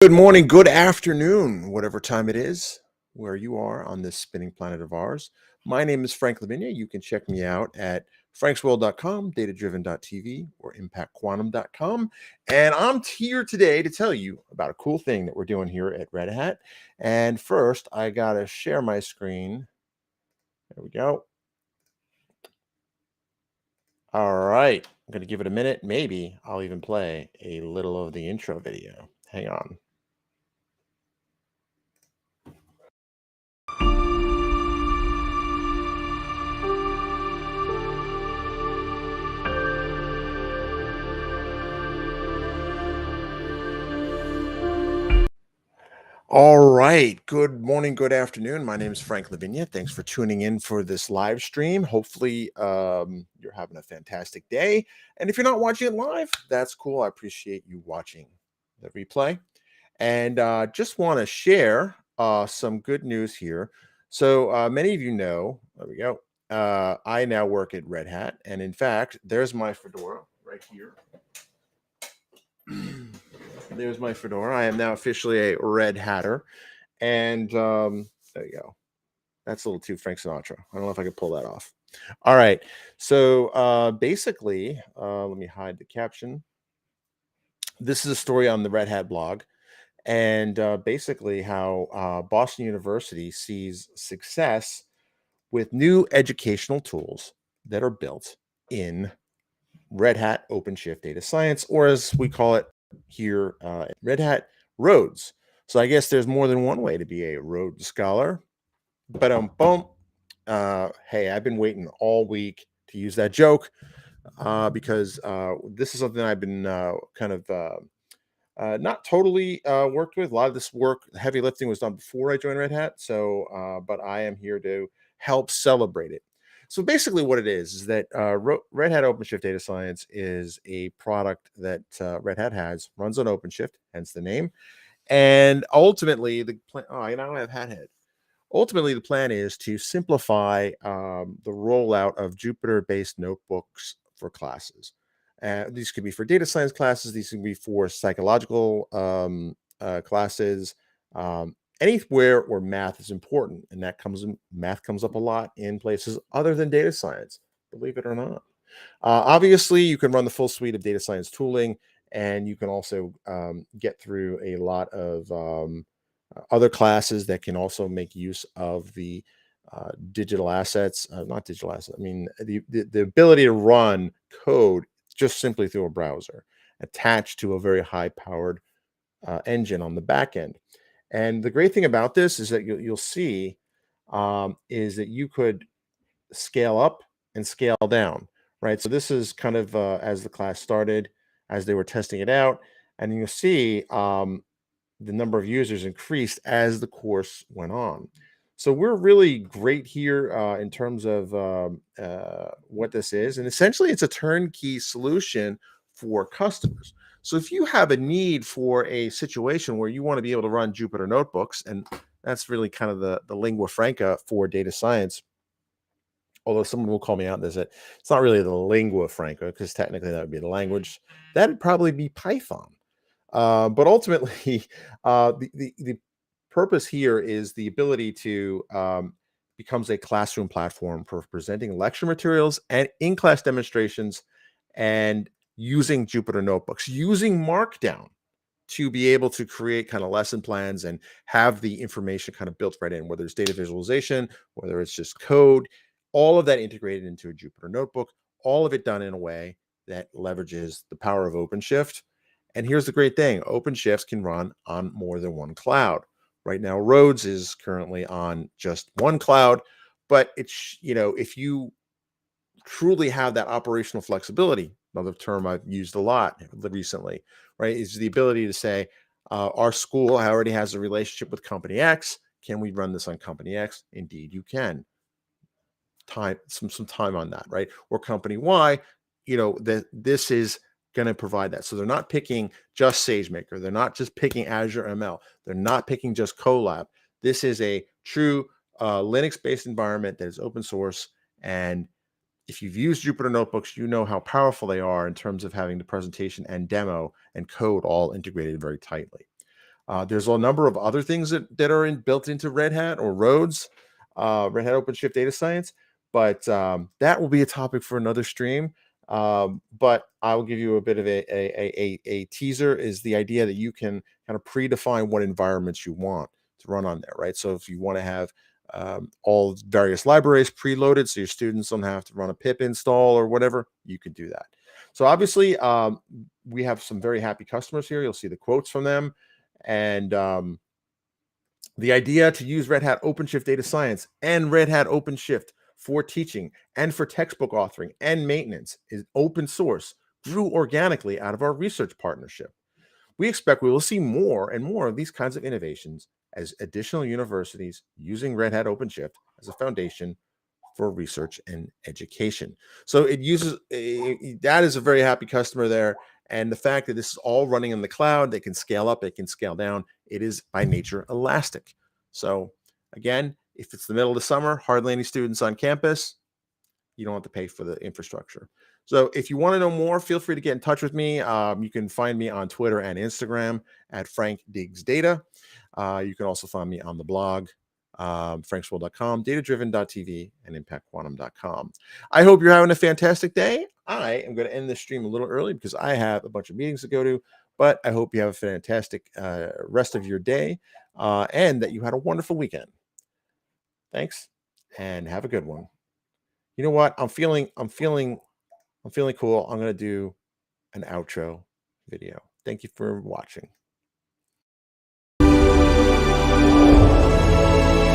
Good morning, good afternoon, whatever time it is, where you are on this spinning planet of ours. My name is Frank Lavinia. You can check me out at franksworld.com, datadriven.tv, or impactquantum.com. And I'm here today to tell you about a cool thing that we're doing here at Red Hat. And first, I got to share my screen. There we go. All right. I'm going to give it a minute. Maybe I'll even play a little of the intro video. Hang on. All right. Good morning, good afternoon. My name is Frank Lavinia. Thanks for tuning in for this live stream. Hopefully, you're having a fantastic day. And if you're not watching it live, that's cool. I appreciate you watching the replay. And just want to share some good news here. So, many of you know, there we go. I now work at Red Hat. And in fact, there's my fedora right here. There's my fedora. I am now officially a Red Hatter. And there you go. That's a little too Frank Sinatra. I don't know if I could pull that off. All right. So basically, let me hide the caption. This is a story on the Red Hat blog. And basically, how Boston University sees success with new educational tools that are built in Red Hat OpenShift Data Science, or as we call it here at Red Hat, Rhodes. So I guess there's more than one way to be a Rhodes Scholar. But boom. Hey, I've been waiting all week to use that joke because this is something I've been kind of not totally worked with. A lot of this work, heavy lifting, was done before I joined Red Hat. So, but I am here to help celebrate it. So basically, what it is that Red Hat OpenShift Data Science is a product that Red Hat has, runs on OpenShift, hence the name. And ultimately, the plan. Oh, I now have Hat Head. Ultimately, the plan is to simplify the rollout of Jupyter-based notebooks for classes. These could be for data science classes. These can be for psychological classes, anywhere where math is important, and math comes up a lot in places other than data science. Believe it or not. Obviously, you can run the full suite of data science tooling, and you can also get through a lot of other classes that can also make use of the digital assets, not digital assets. I mean, the ability to run code just simply through a browser attached to a very high powered engine on the back end. And the great thing about this is that you'll see is that you could scale up and scale down, right? So this is kind of as the class started, as they were testing it out, and you'll see the number of users increased as the course went on. So we're really great here in terms of what this is. And essentially, it's a turnkey solution for customers. So if you have a need for a situation where you want to be able to run Jupyter notebooks, and that's really kind of the lingua franca for data science, although someone will call me out and say it's not really the lingua franca because technically that would be the language. That'd probably be Python. But ultimately, the purpose here is the ability to becomes a classroom platform for presenting lecture materials and in-class demonstrations and using Jupyter notebooks, using Markdown to be able to create kind of lesson plans and have the information kind of built right in, whether it's data visualization, whether it's just code, all of that integrated into a Jupyter notebook, all of it done in a way that leverages the power of OpenShift. And here's the great thing, OpenShift can run on more than one cloud. Right now, Rhodes is currently on just one cloud, but it's, if you truly have that operational flexibility, another term I've used a lot recently, right, is the ability to say, our school already has a relationship with company X. Can we run this on company X? Indeed, you can. Some time on that, right? Or company Y, that this is going to provide that. So they're not picking just SageMaker. They're not just picking Azure ML. They're not picking just Colab. This is a true Linux-based environment that is open source. And if you've used Jupyter notebooks, you know how powerful they are in terms of having the presentation and demo and code all integrated very tightly. There's a number of other things that are built into Red Hat or Rhodes, Red Hat OpenShift Data Science, but that will be a topic for another stream. But I will give you a bit of a teaser. Is the idea that you can kind of predefine what environments you want to run on there, right? So if you want to have all various libraries preloaded, so your students don't have to run a pip install or whatever, you can do that. So obviously, we have some very happy customers here. You'll see the quotes from them, and the idea to use Red Hat OpenShift Data Science and Red Hat OpenShift for teaching and for textbook authoring and maintenance is open source, grew organically out of our research partnership. We expect we will see more and more of these kinds of innovations as additional universities using Red Hat OpenShift as a foundation for research and education. So it uses that is a very happy customer there. And the fact that this is all running in the cloud, they can scale up, they can scale down. It is by nature elastic. So again, if it's the middle of the summer, hardly any students on campus, you don't have to pay for the infrastructure. So if you want to know more, feel free to get in touch with me. You can find me on Twitter and Instagram at Frank Diggs Data. You can also find me on the blog, franksworld.com, datadriven.tv, and impactquantum.com. I hope you're having a fantastic day. I am going to end this stream a little early because I have a bunch of meetings to go to, but I hope you have a fantastic rest of your day and that you had a wonderful weekend. Thanks, and have a good one. You know what? I'm feeling cool. I'm going to do an outro video. Thank you for watching.